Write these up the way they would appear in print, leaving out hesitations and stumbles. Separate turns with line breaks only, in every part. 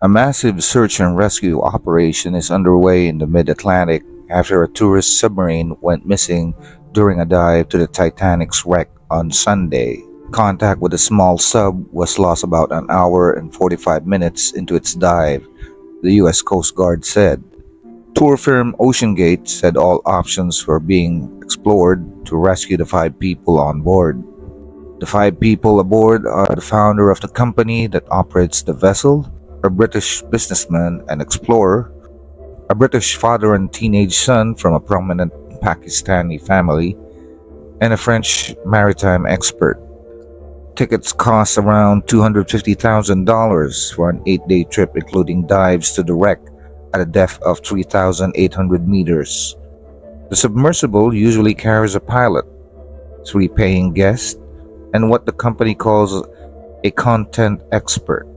A massive search and rescue operation is underway in the mid-Atlantic after a tourist submarine went missing during a dive to the Titanic's wreck on Sunday. Contact with the small sub was lost about an hour and 45 minutes into its dive, the U.S. Coast Guard said. Tour firm OceanGate said all options were being explored to rescue the five people on board. The five people aboard are the founder of the company that operates the vessel, a British businessman and explorer, a British father and teenage son from a prominent Pakistani family, and a French maritime expert. Tickets cost around $250,000 for an 8-day trip, including dives to the wreck at a depth of 3,800 meters. The submersible usually carries a pilot, three paying guests, and what the company calls a content expert.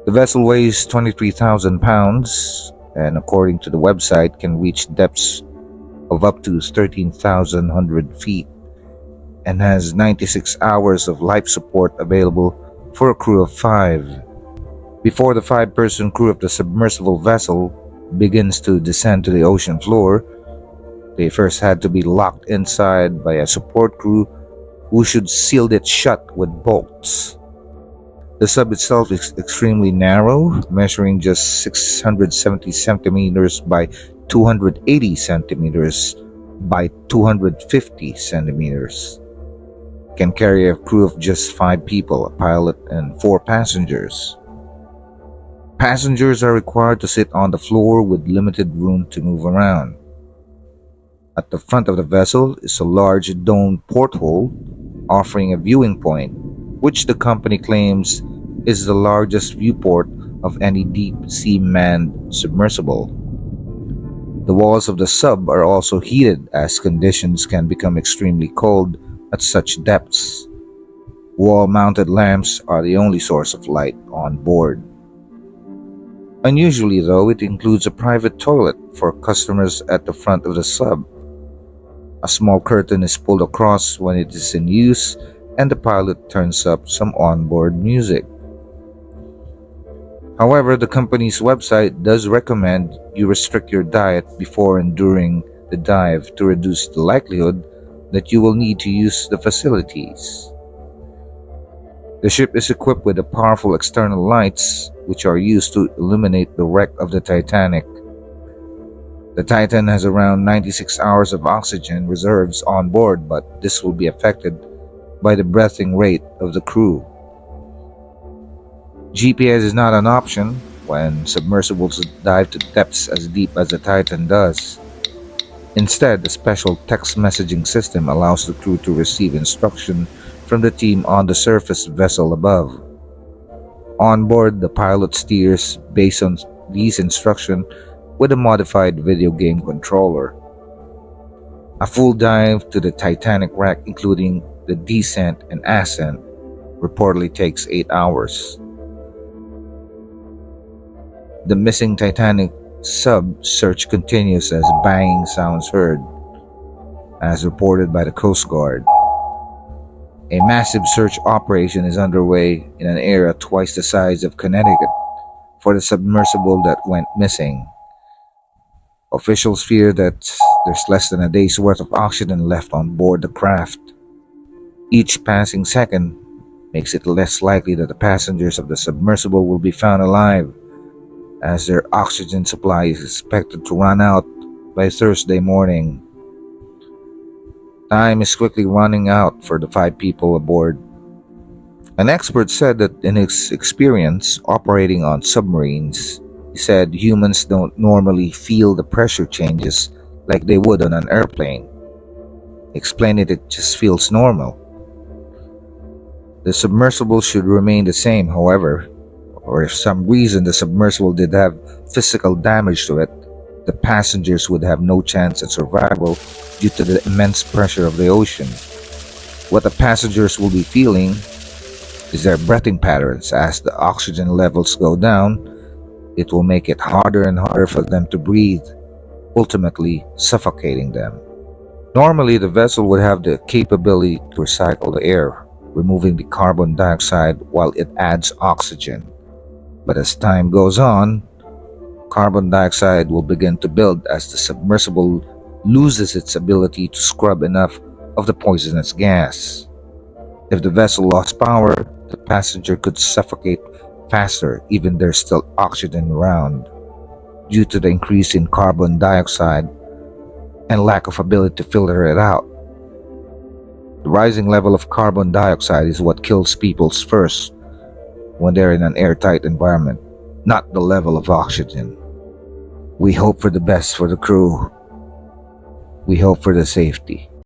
The vessel weighs 23,000 pounds and, according to the website, can reach depths of up to 13,100 feet and has 96 hours of life support available for a crew of five. Before the five-person crew of the submersible vessel begins to descend to the ocean floor, they first had to be locked inside by a support crew who should seal it shut with bolts. The sub itself is extremely narrow, measuring just 670 centimeters by 280 centimeters by 250 centimeters. It can carry a crew of just five people, a pilot and four passengers. Passengers are required to sit on the floor with limited room to move around. At the front of the vessel is a large domed porthole offering a viewing point, which the company claims is the largest viewport of any deep-sea manned submersible. The walls of the sub are also heated as conditions can become extremely cold at such depths. Wall-mounted lamps are the only source of light on board. Unusually though, it includes a private toilet for customers at the front of the sub. A small curtain is pulled across when it is in use, and the pilot turns up some onboard music. However, the company's website does recommend you restrict your diet before and during the dive to reduce the likelihood that you will need to use the facilities. The ship is equipped with powerful external lights, which are used to illuminate the wreck of the Titanic. The Titan has around 96 hours of oxygen reserves on board, but this will be affected by the breathing rate of the crew. GPS is not an option when submersibles dive to depths as deep as the Titan does. Instead, a special text messaging system allows the crew to receive instruction from the team on the surface vessel above. On board, the pilot steers based on these instructions with a modified video game controller. A full dive to the Titanic wreck, including the descent and ascent, reportedly takes 8 hours. The missing Titanic sub search continues as banging sounds heard, as reported by the Coast Guard. A massive search operation is underway in an area twice the size of Connecticut for the submersible that went missing. Officials fear that there's less than a day's worth of oxygen left on board the craft. Each passing second makes it less likely that the passengers of the submersible will be found alive, as their oxygen supply is expected to run out by Thursday morning. Time is quickly running out for the five people aboard. An expert said that in his experience operating on submarines, he said humans don't normally feel the pressure changes like they would on an airplane. He explained it just feels normal. The submersible should remain the same, however, or if some reason the submersible did have physical damage to it, the passengers would have no chance at survival due to the immense pressure of the ocean. What the passengers will be feeling is their breathing patterns. As the oxygen levels go down, it will make it harder and harder for them to breathe, ultimately suffocating them. Normally, the vessel would have the capability to recycle the air, removing the carbon dioxide while it adds oxygen. But as time goes on, carbon dioxide will begin to build as the submersible loses its ability to scrub enough of the poisonous gas. If the vessel lost power, the passenger could suffocate faster even there's still oxygen around due to the increase in carbon dioxide and lack of ability to filter it out. The rising level of carbon dioxide is what kills people first when they're in an airtight environment, not the level of oxygen. We hope for the best for the crew. We hope for the safety.